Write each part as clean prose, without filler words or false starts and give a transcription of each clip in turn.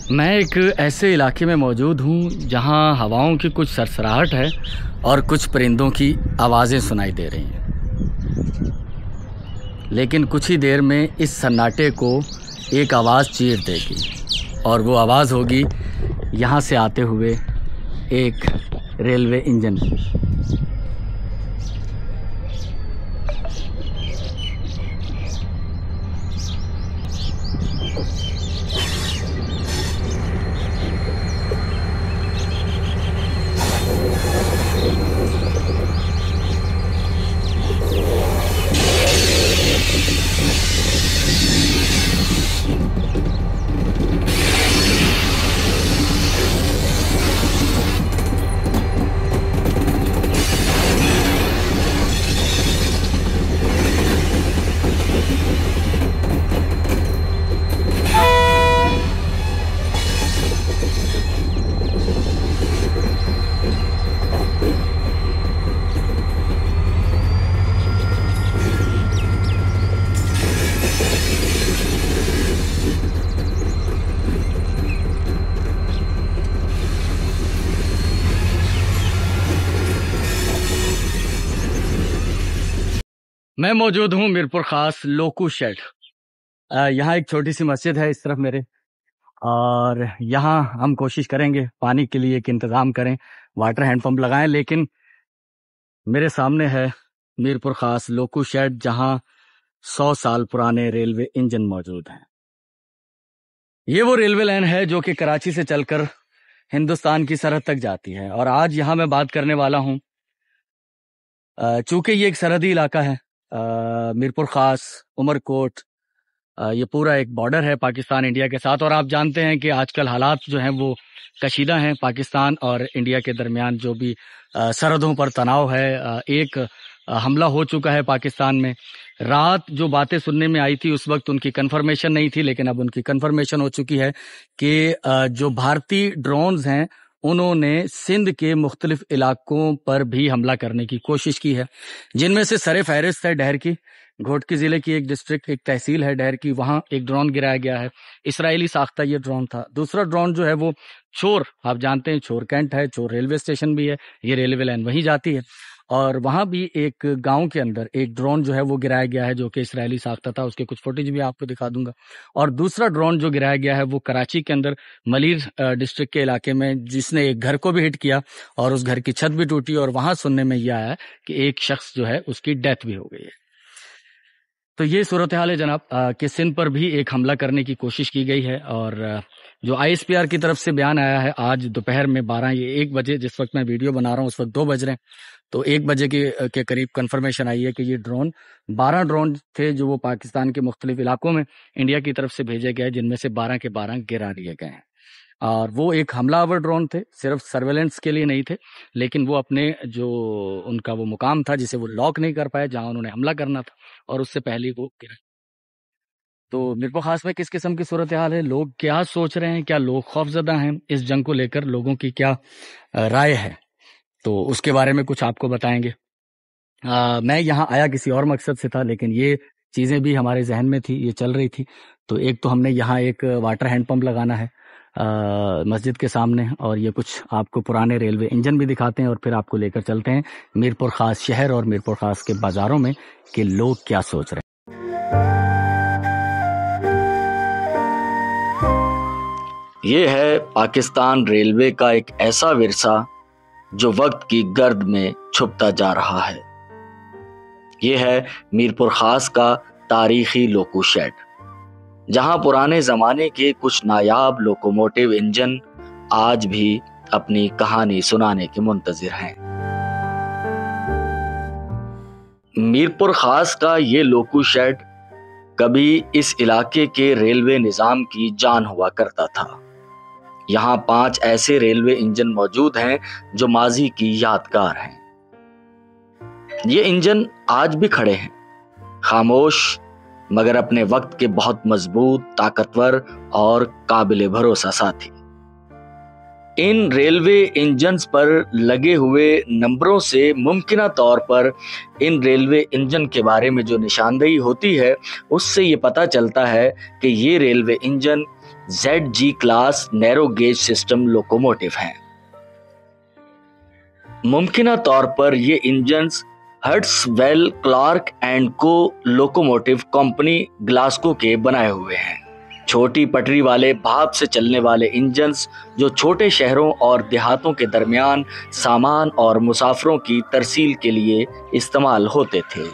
मैं एक ऐसे इलाके में मौजूद हूँ जहाँ हवाओं की कुछ सरसराहट है और कुछ परिंदों की आवाज़ें सुनाई दे रही हैं। लेकिन कुछ ही देर में इस सन्नाटे को एक आवाज़ चीर देगी और वो आवाज़ होगी यहाँ से आते हुए एक रेलवे इंजन की। मैं मौजूद हूँ मीरपुर खास लोकू शेड। यहाँ एक छोटी सी मस्जिद है इस तरफ मेरे, और यहाँ हम कोशिश करेंगे पानी के लिए एक इंतज़ाम करें, वाटर हैंड पंप लगाएं। लेकिन मेरे सामने है मीरपुर खास लोकू शेड जहाँ 100 साल पुराने रेलवे इंजन मौजूद हैं। ये वो रेलवे लाइन है जो कि कराची से चलकर हिंदुस्तान की सरहद तक जाती है। और आज यहाँ मैं बात करने वाला हूँ, चूँकि ये एक सरहदी इलाका है, मीरपुर खास, उमरकोट, ये पूरा एक बॉर्डर है पाकिस्तान इंडिया के साथ। और आप जानते हैं कि आजकल हालात जो हैं वो कशीदा हैं पाकिस्तान और इंडिया के दरमियान। जो भी सरहदों पर तनाव है, एक हमला हो चुका है पाकिस्तान में। रात जो बातें सुनने में आई थी उस वक्त उनकी कंफर्मेशन नहीं थी, लेकिन अब उनकी कंफर्मेशन हो चुकी है कि जो भारतीय ड्रोन्स हैं उन्होंने सिंध के मुख्तलिफ इलाकों पर भी हमला करने की कोशिश की है, जिनमें से सरे फहरिस्त है डहर की, घोटकी जिले की एक डिस्ट्रिक्ट, एक तहसील है डहर की, वहां एक ड्रोन गिराया गया है। इसराइली साख्ता ये ड्रोन था। दूसरा ड्रोन जो है वो चोर, आप जानते हैं चोर कैंट है, चोर रेलवे स्टेशन भी है, ये रेलवे लाइन वहीं जाती है। और वहां भी एक गांव के अंदर एक ड्रोन जो है वो गिराया गया है जो कि इसराइली साख्ता था। उसके कुछ फुटेज भी आपको दिखा दूंगा। और दूसरा ड्रोन जो गिराया गया है वो कराची के अंदर मलीर डिस्ट्रिक्ट के इलाके में, जिसने एक घर को भी हिट किया और उस घर की छत भी टूटी। और वहां सुनने में यह आया कि एक शख्स जो है उसकी डेथ भी हो गई है। तो ये सूरत हाल है जनाब कि सिंध पर भी एक हमला करने की कोशिश की गई है। और जो आईएसपीआर की तरफ से बयान आया है आज दोपहर में 1 बजे, जिस वक्त मैं वीडियो बना रहा हूँ उस वक्त 2 बज रहे हैं, तो 1 बजे के करीब कंफर्मेशन आई है कि ये ड्रोन 12 ड्रोन थे जो वो पाकिस्तान के मुख्तलिफ इलाकों में इंडिया की तरफ से भेजे गए, जिनमें से 12 के 12 गिरा दिए गए हैं। और वो एक हमलावर ड्रोन थे, सिर्फ सर्वेलेंस के लिए नहीं थे, लेकिन वो अपने जो उनका वो मुकाम था जिसे वो लॉक नहीं कर पाए, जहां उन्होंने हमला करना था, और उससे पहले वो गिरा। तो मीरपुर खास में किस किस्म की सूरत हाल है, लोग क्या सोच रहे हैं, क्या लोग खौफजदा हैं, इस जंग को लेकर लोगों की क्या राय है, तो उसके बारे में कुछ आपको बताएंगे। मैं यहाँ आया किसी और मकसद से था, लेकिन ये चीज़ें भी हमारे जहन में थी, ये चल रही थी। तो एक तो हमने यहाँ एक वाटर हैंड पंप लगाना है मस्जिद के सामने, और ये कुछ आपको पुराने रेलवे इंजन भी दिखाते हैं और फिर आपको लेकर चलते हैं मीरपुर खास शहर और मीरपुर खास के बाजारों में कि लोग क्या सोच रहे हैं। ये है पाकिस्तान रेलवे का एक ऐसा विरसा जो वक्त की गर्द में छुपता जा रहा है। ये है मीरपुर खास का तारीखी लोकू शेड, जहां पुराने जमाने के कुछ नायाब लोकोमोटिव इंजन आज भी अपनी कहानी सुनाने के मुंतजिर हैं। मीरपुर खास का ये लोकू शेड कभी इस इलाके के रेलवे निजाम की जान हुआ करता था। यहाँ 5 ऐसे रेलवे इंजन मौजूद हैं जो माजी की यादगार हैं। ये इंजन आज भी खड़े हैं, खामोश मगर अपने वक्त के बहुत मजबूत, ताकतवर और काबिले भरोसा साथी। इन रेलवे इंजन्स पर लगे हुए नंबरों से मुमकिना तौर पर इन रेलवे इंजन के बारे में जो निशानदेही होती है उससे ये पता चलता है कि ये railway engine ZG class narrow gauge system locomotive हैं। मुमकिना तौर पर ये इंजन्स हर्ट्सवेल क्लार्क एंड को लोकोमोटिव कंपनी ग्लासगो के बनाए हुए हैं। छोटी पटरी वाले भाप से चलने वाले इंजन्स जो छोटे शहरों और देहातों के दरमियान सामान और मुसाफिरों की तरसील के लिए इस्तेमाल होते थे।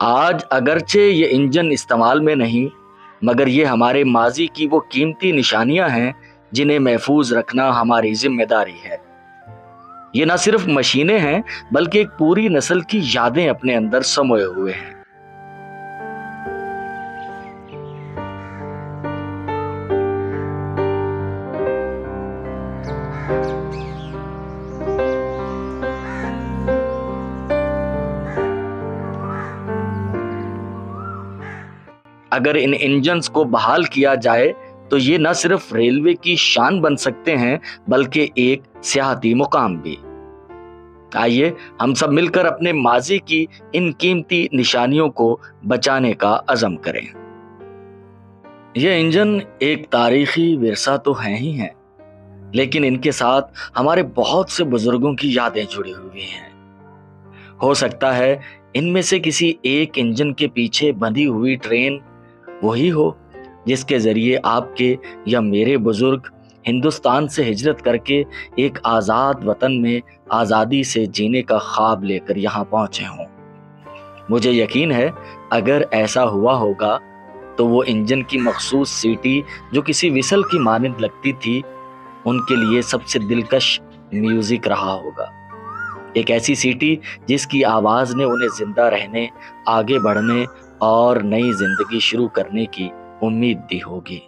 आज अगरचे ये इंजन इस्तेमाल में नहीं, मगर ये हमारे माजी की वो कीमती निशानियां हैं जिन्हें महफूज रखना हमारी जिम्मेदारी है। ये न सिर्फ मशीनें हैं बल्कि एक पूरी नस्ल की यादें अपने अंदर समोए हुए हैं। अगर इन इंजन्स को बहाल किया जाए तो ये न सिर्फ रेलवे की शान बन सकते हैं बल्कि एक सियाहती मुकाम भी। आइए हम सब मिलकर अपने माजी की इन कीमती निशानियों को बचाने का अज़म करें। ये इंजन एक तारीखी विरसा तो हैं ही हैं, लेकिन इनके साथ हमारे बहुत से बुजुर्गों की यादें जुड़ी हुई हैं। हो सकता है इनमें से किसी एक इंजन के पीछे बंधी हुई ट्रेन वही हो जिसके जरिए आपके या मेरे बुजुर्ग हिंदुस्तान से हिजरत करके एक आज़ाद वतन में आज़ादी से जीने का ख्वाब लेकर यहाँ पहुँचे हों। मुझे यकीन है अगर ऐसा हुआ होगा तो वो इंजन की मखसूस सीटी जो किसी विसल की मानंद लगती थी, उनके लिए सबसे दिलकश म्यूजिक रहा होगा। एक ऐसी सीटी जिसकी आवाज़ ने उन्हें जिंदा रहने, आगे बढ़ने और नई जिंदगी शुरू करने की उम्मीद दी होगी।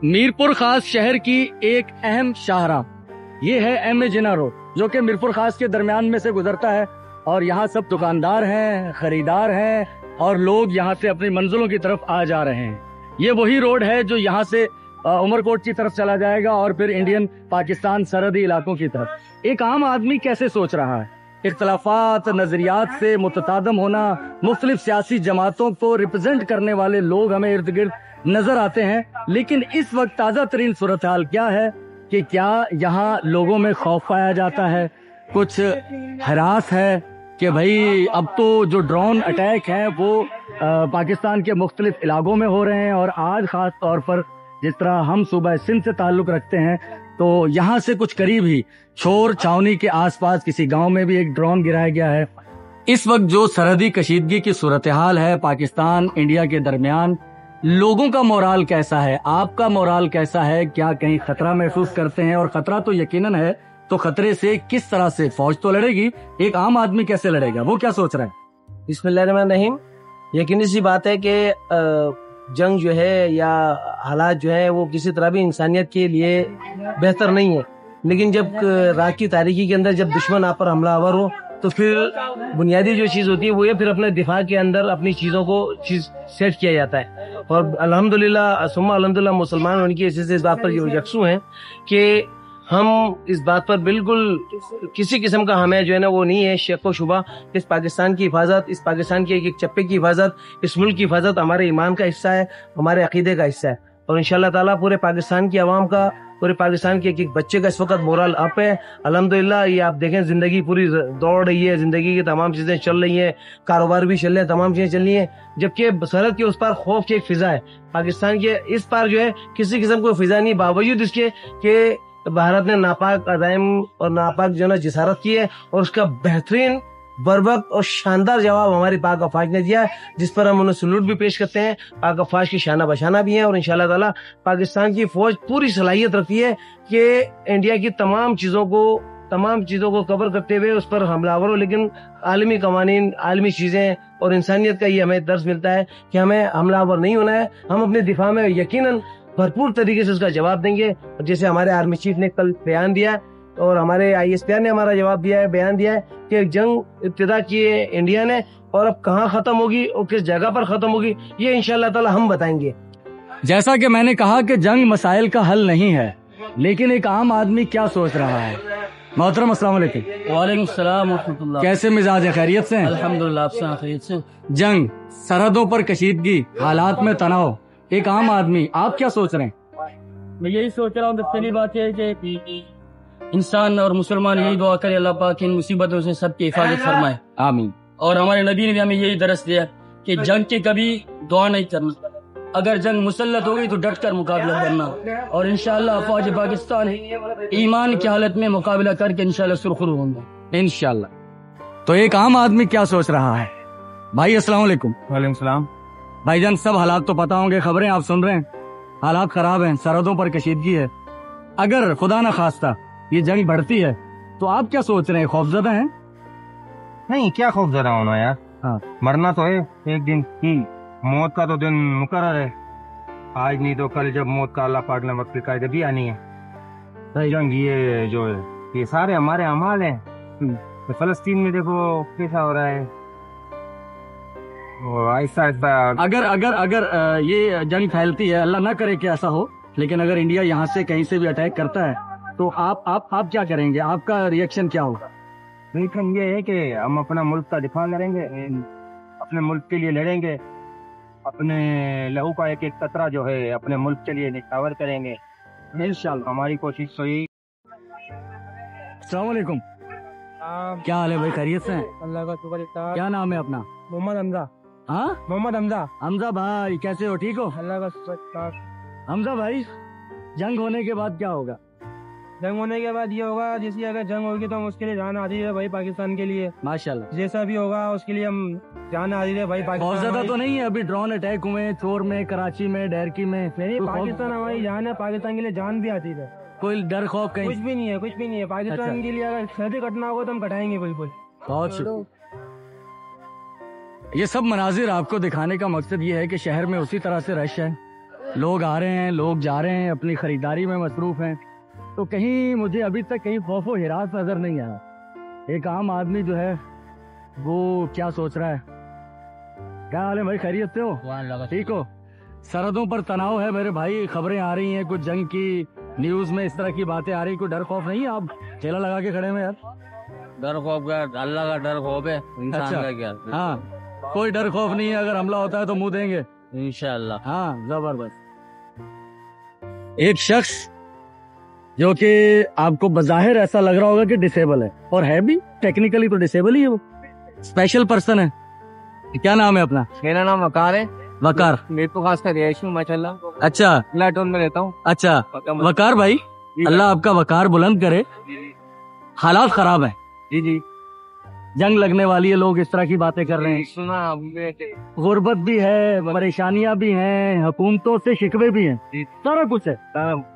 मीरपुर खास शहर की एक अहम शाहराह ये है एम ए जिन्ना रोड, जो कि मीरपुर खास के दरमियान में से गुजरता है और यहाँ सब दुकानदार हैं, खरीदार हैं और लोग यहाँ से अपनी मंजिलों की तरफ आ जा रहे हैं। ये वही रोड है जो यहाँ से उमरकोट की तरफ चला जाएगा और फिर इंडियन पाकिस्तान सरहदी इलाकों की तरफ। एक आम आदमी कैसे सोच रहा है, इख्तलाफात नजरियात से मुततादम होना, मुख्तलिफ सियासी जमातों को रिप्रेजेंट करने वाले लोग हमें इर्द गिर्द नजर आते हैं, लेकिन इस वक्त ताज़ा तरीन सूरत हाल क्या है कि क्या यहाँ लोगों में खौफ पाया जाता है, कुछ हरास है कि भाई अब तो जो ड्रोन अटैक है वो पाकिस्तान के मुख्तलिफ इलाकों में हो रहे हैं। और आज खास तौर पर जिस तरह हम सूबा सिंध से ताल्लुक रखते हैं तो यहाँ से कुछ करीब ही छोर छावनी के आसपास किसी गांव में भी एक ड्रोन गिराया गया है। इस वक्त जो सरहदी कशीदगी की सूरत हाल है पाकिस्तान इंडिया के दरमियान, लोगों का मोराल कैसा है, आपका मोराल कैसा है, क्या कहीं खतरा महसूस करते हैं? और खतरा तो यकीनन है, तो खतरे से किस तरह से? फौज तो लड़ेगी, एक आम आदमी कैसे लड़ेगा, वो क्या सोच रहा है? बिस्मिल्लाहिर्रहमानिर्रहीम। यकीनी सी बात है कि जंग जो है या हालात जो है वो किसी तरह भी इंसानियत के लिए बेहतर नहीं है, लेकिन जब रात की तारीकी के अंदर जब दुश्मन आप पर हमलावर हो तो फिर बुनियादी जो चीज़ होती है वो ये फिर अपने दिफा के अंदर अपनी चीज़ों को सेट किया जाता है। और अल्हम्दुलिल्लाह सुम्मा अल्हम्दुलिल्लाह मुसलमान उनकी ऐसे से इस बात पर यकसू हैं कि हम इस बात पर बिल्कुल किसी किस्म का हमें जो है ना वो नहीं है शक व शुबा। इस पाकिस्तान की हिफाजत, इस पाकिस्तान के एक चप्पे की हिफाजत, इस मुल्क की हिफाजत हमारे ईमान का हिस्सा है, हमारे अकीदे का हिस्सा है। और इंशाअल्लाह ताला पूरे पाकिस्तान की आवाम का, पूरे पाकिस्तान के एक बच्चे का इस वक्त मोरल अप है। अल्हम्दुलिल्लाह ये आप देखें जिंदगी पूरी दौड़ रही है, जिंदगी की तमाम चीजें चल रही हैं, कारोबार भी चल रहे हैं, तमाम चीजें चल रही हैं, जबकि सरहद के उस पार खौफ की एक फिजा है। पाकिस्तान के इस पार जो है किसी किस्म को फिजा नहीं, बावजूद इसके कि भारत ने नापाक अज़ाइम और नापाक जो है जिसारत की है और उसका बेहतरीन बरवक्त और शानदार जवाब हमारी पाक अफवाज ने दिया, जिस पर हम उन्हें सलूट भी पेश करते हैं। पाक अफवाज की शाना बशाना भी है और इंशाअल्लाह ताला पाकिस्तान की फौज पूरी सलाहियत रखती है कि इंडिया की तमाम चीज़ों को कवर करते हुए उस पर हमलावर हो। लेकिन आलमी कवानीन, आलमी चीज़ें और इंसानियत का ये हमें दर्स मिलता है कि हमें हमलावर नहीं होना है। हम अपने दिफा में यकीनन भरपूर तरीके से उसका जवाब देंगे। जैसे हमारे आर्मी चीफ ने कल बयान दिया और हमारे ISPR ने हमारा जवाब दिया है, बयान दिया है कि जंग इब्तिदा की है इंडिया ने और अब कहाँ खत्म होगी और किस जगह पर खत्म होगी ये इंशाअल्लाह ताला हम बताएंगे। जैसा कि मैंने कहा कि जंग मसाइल का हल नहीं है, लेकिन एक आम आदमी क्या सोच रहा है? मोहतरम अस्सलाम वालेकुम। वालेकुम सलाम व रहमतुल्लाह। कैसे मिजाज है, खैरियत से हैं? अल्हम्दुलिल्लाह, आप सुना खैरियत से? जंग, सरहदों पर कशीदगी, हालात में तनाव, एक आम आदमी, आप क्या सोच रहे हैं? मैं यही सोच रहा हूँ कि पहली बात यह है कि इंसान और मुसलमान यही दुआ करे अल्लाह पाक इन मुसीबतों से सबकी हिफाजत फरमाए। आमीन। और हमारे नबी ने भी हमें यही दरस दिया कि जंग की कभी दुआ नहीं करना, अगर जंग मुसल्लत हो गई तो डट कर मुकाबला करना, और इंशाअल्लाह अफवाज पाकिस्तान ईमान की हालत में मुकाबला करके इंशाअल्लाह सुरखरू होंगे इंशाअल्लाह। तो एक आम आदमी क्या सोच रहा है? भाई अस्सलाम वालेकुम। वालेकुम सलाम। भाईजान, सब हालात तो पता होंगे, खबरें आप सुन रहे हैं, हालात खराब हैं, सरहदों पर कशीदगी है। अगर खुदा न खास्ता ये जंग बढ़ती है तो आप क्या सोच रहे हैं? खौफजदा हैं? नहीं, क्या खौफ जरा होना यार। हाँ। मरना तो है एक दिन। मौत का तो दिन मुकर्रर है, आज नहीं तो कल, जब मौत का अल्लाह पाक ने वक्त लिखा है तभी आनी है। जंग ये जो है ये सारे हमारे अमाल हैं। तो फलस्तीन में देखो कैसा हो रहा है, वो आहिस्ता आहिस्ता। अगर अगर अगर ये जंग फैलती है, अल्लाह ना करे कि ऐसा हो, लेकिन अगर इंडिया यहाँ से कहीं से भी अटैक करता है तो आप क्या करेंगे? आपका रिएक्शन क्या होगा? लेकिन ये है कि हम अपना मुल्क का दिफा करेंगे, अपने मुल्क के लिए लड़ेंगे, अपने लहू का एक एक कतरा जो है अपने मुल्क के लिए निछावर करेंगे इंशाल्लाह। हमारी कोशिश तो यही। अस्सलाम वालेकुम। क्या हाल है भाई, खैरियत से हैं? अल्लाह का शुक्र है। क्या नाम है अपना? मोहम्मद हमजा। हाँ, मोहम्मद हमजा। हमजा भाई, कैसे हो? ठीक हो? अल्लाह का शुक्र। हमजा भाई, जंग होने के बाद क्या होगा? जंग होने के बाद ये होगा, जैसे अगर जंग होगी तो हम उसके लिए जान हाजिर है भाई पाकिस्तान के लिए। माशाल्लाह। जैसा भी होगा उसके लिए हम जान हाजिर है भाई। बहुत पाकिस्तान ज्यादा हमारी- तो नहीं है, अभी ड्रोन अटैक हुए हैं चोर में, कराची में, डैरकी में। नहीं, कोई पाकिस्तान हमारी जान है, पाकिस्तान के लिए जान भी हाजिर है। कोई डर खौफ कुछ कहीं? भी नहीं है, कुछ भी नहीं है। पाकिस्तान अच्छा। के लिए अगर सर्दी कटना होगा तो हम कटाएंगे बिल्कुल। बहुत शुक्रिया। ये सब मनाजिर आपको दिखाने का मकसद ये है कि शहर में उसी तरह से रश है, लोग आ रहे हैं, लोग जा रहे हैं, अपनी खरीदारी में मसरूफ हैं, तो कहीं मुझे अभी तक कहीं खौफ व हिरास नजर नहीं आया। एक आम आदमी जो है वो क्या सोच रहा है? क्या हाल है भाई, खैरियत से हो? ठीक हो? सरहदों पर तनाव है मेरे भाई, खबरें आ रही हैं कुछ जंग की, न्यूज में इस तरह की बातें आ रही, कोई डर खौफ नहीं है? आप ठेला लगा के खड़े हैं यार। डर खौफ का अल्लाह का डर खौफ है, इंसान अच्छा। का क्या। हाँ, कोई डर खौफ नहीं है, अगर हमला होता है तो मुंह देंगे इंशाअल्लाह। हाँ, जबरदस्त। एक शख्स जो कि आपको बज़ाहिर ऐसा लग रहा होगा कि डिसेबल है, और है भी, टेक्निकली तो डिसेबल ही है, वो स्पेशल पर्सन है। क्या नाम है अपना? मेरा नाम वकार है। वकार। मेरे को खास कर रिहायशी हूँ माशाल्लाह, अच्छा लाटोन में रहता हूँ। अच्छा, वकार भाई, अल्लाह आपका वकार बुलंद करे। हालात खराब है, जी जी, जंग लगने वाली है, लोग इस तरह की बातें कर रहे हैं, सुना। गुर्बत भी है, परेशानियां भी हैं, हुकूमतों से शिकवे भी हैं, सारा कुछ है।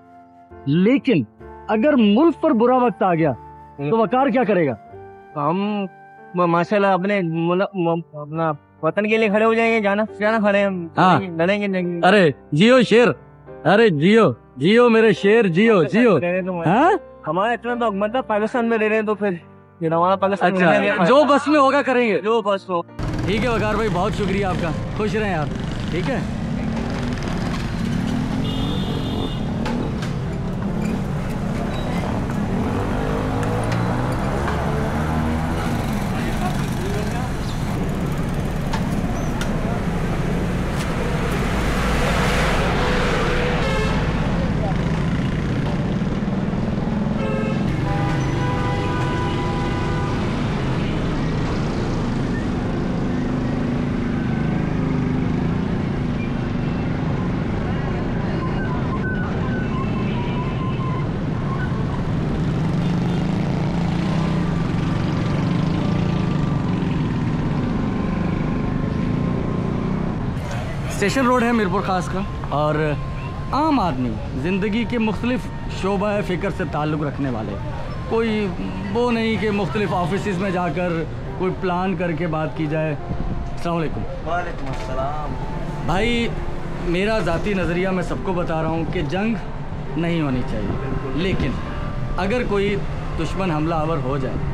लेकिन अगर मुल्क पर बुरा वक्त आ गया तो वकार क्या करेगा? हम माशाल्लाह अपने अपना वतन के लिए खड़े हो जाएंगे, जाना जाना खड़े हम। हाँ। लड़ेंगे। अरे जियो शेर, अरे जियो जियो मेरे शेर, जियो जियो। हाँ? हमारा इतना तो मतलब पाकिस्तान में रह रहे हैं तो फिर हमारा पाकिस्तान में अच्छा, रहने- जो बस में होगा करेंगे। जो बस हो। ठीक है वकार भाई, बहुत शुक्रिया आपका, खुश रहें आप। ठीक है। स्टेशन रोड है मीरपुर खास का, और आम आदमी ज़िंदगी के मुख्तलिफ शोबा फ़िक्र से ताल्लुक़ रखने वाले, कोई वो नहीं कि मुख्तलिफ ऑफिस में जाकर कोई प्लान करके बात की जाए। अस्सलाम वालेकुम। वालेकुम अस्सलाम। भाई, मेरा ज़ाती नज़रिया मैं सबको बता रहा हूँ कि जंग नहीं होनी चाहिए, लेकिन अगर कोई दुश्मन हमलावर हो जाए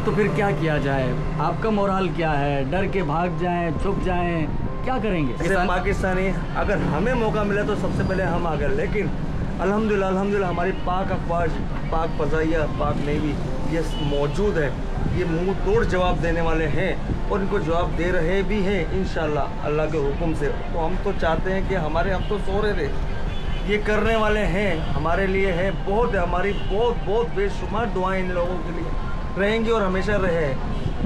तो फिर क्या किया जाए? आपका मोराल क्या है? डर के भाग जाएं, छुप जाएं, क्या करेंगे? जैसे पाकिस्तानी, अगर हमें मौका मिले तो सबसे पहले हम आगे, लेकिन अल्हम्दुलिल्लाह अल्हम्दुलिल्लाह हमारी पाक अफवाज, पाक फ़ज़ाइया, पाक नेवी ये मौजूद है, ये मुंह तोड़ जवाब देने वाले हैं और इनको जवाब दे रहे भी हैं इंशाल्लाह अल्लाह के हुक्म से। तो हम तो चाहते हैं कि हमारे, हम तो सो रहे थे, ये करने वाले हैं, हमारे लिए है, बहुत है, हमारी बहुत बहुत बेशुमार दुआएं इन लोगों के लिए रहेंगी और हमेशा रहे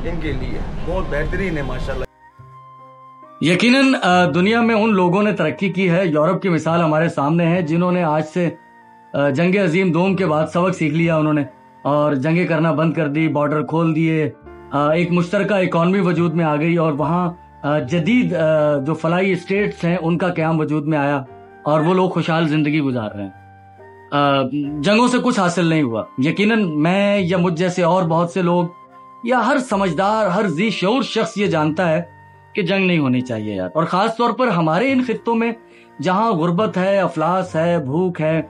इनके लिए। बहुत बेहतरीन है माशाल्लाह। यकीनन दुनिया में उन लोगों ने तरक्की की है, यूरोप की मिसाल हमारे सामने है, जिन्होंने आज से जंग अजीम दोम के बाद सबक सीख लिया उन्होंने और जंगें करना बंद कर दी, बॉर्डर खोल दिए, एक मुश्तरका इकॉनमी वजूद में आ गई और वहाँ जदीद जो फलाई स्टेट्स हैं उनका क़याम वजूद में आया और वो लोग खुशहाल ज़िंदगी गुजार रहे हैं। जंगों से कुछ हासिल नहीं हुआ। यकीनन मैं या मुझ जैसे और बहुत से लोग या हर समझदार, हर जी शऊर शख्स ये जानता है कि जंग नहीं होनी चाहिए यार। और ख़ास तौर पर हमारे इन खित्तों में जहाँ गुर्बत है, अफलास है, भूख है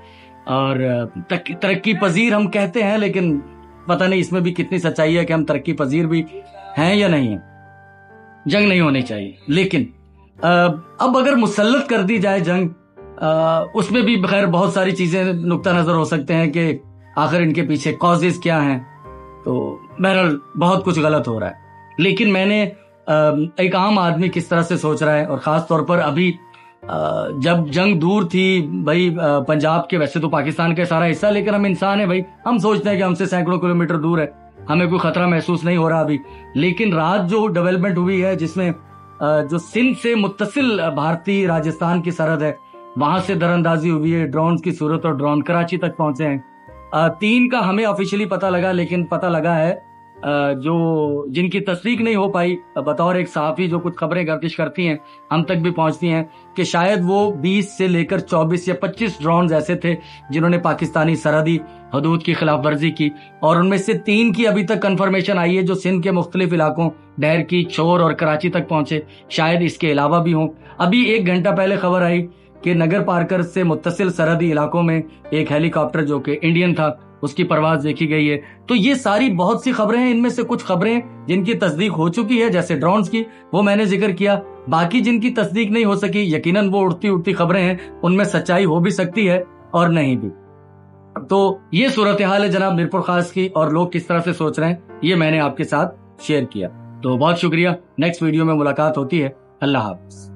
और तरक्की पजीर हम कहते हैं, लेकिन पता नहीं इसमें भी कितनी सच्चाई है कि हम तरक्की पजीर भी हैं या नहीं है। जंग नहीं होनी चाहिए, लेकिन अब अगर मुसल्लत कर दी जाए जंग, उसमें भी खैर बहुत सारी चीज़ें नुक्ता नज़र हो सकते हैं कि आखिर इनके पीछे कॉजेज़ क्या हैं। तो बहरहाल बहुत कुछ गलत हो रहा है, लेकिन मैंने एक आम आदमी किस तरह से सोच रहा है और ख़ास तौर पर अभी जब जंग दूर थी भाई, पंजाब के, वैसे तो पाकिस्तान का सारा हिस्सा, लेकिन हम इंसान है भाई, हम सोचते हैं कि हमसे सैकड़ों किलोमीटर दूर है, हमें कोई खतरा महसूस नहीं हो रहा अभी। लेकिन रात जो डेवलपमेंट हुई है, जिसमें जो सिंध से मुत्तसिल भारतीय राजस्थान की सरहद है, वहां से दरअंदाजी हुई है ड्रोन की सूरत और ड्रोन कराची तक पहुंचे हैं। 3 का हमें ऑफिशियली पता लगा, लेकिन पता लगा है जो जिनकी तस्दीक नहीं हो पाई, बतौर एक सहाफ़ी जो कुछ खबरें गर्दिश करती हैं हम तक भी पहुंचती हैं, कि शायद वो 20 से लेकर 24 या 25 ड्रोन ऐसे थे जिन्होंने पाकिस्तानी सरहदी हदूद की खिलाफ वर्जी की, और उनमें से 3 की अभी तक कंफर्मेशन आई है जो सिंध के मुख्तलिफ इलाकों डैर की, शोर और कराची तक पहुंचे। शायद इसके अलावा भी हों। अभी 1 घंटा पहले खबर आई कि नगर पार्कर से मुत्तसिल सरहदी इलाकों में एक हेलीकॉप्टर जो कि इंडियन था, उसकी परवाज देखी गई है। तो ये सारी बहुत सी खबरें हैं, इनमें से कुछ खबरें जिनकी तस्दीक हो चुकी है, जैसे ड्रोन्स की, वो मैंने जिक्र किया। बाकी जिनकी तस्दीक नहीं हो सकी, यकीनन वो उड़ती उड़ती खबरें हैं, उनमें सच्चाई हो भी सकती है और नहीं भी। तो ये सूरत हाल है जनाब मीरपुर खास की, और लोग किस तरह से सोच रहे हैं ये मैंने आपके साथ शेयर किया। तो बहुत शुक्रिया। नेक्स्ट वीडियो में मुलाकात होती है। अल्लाह हाफ़िज़।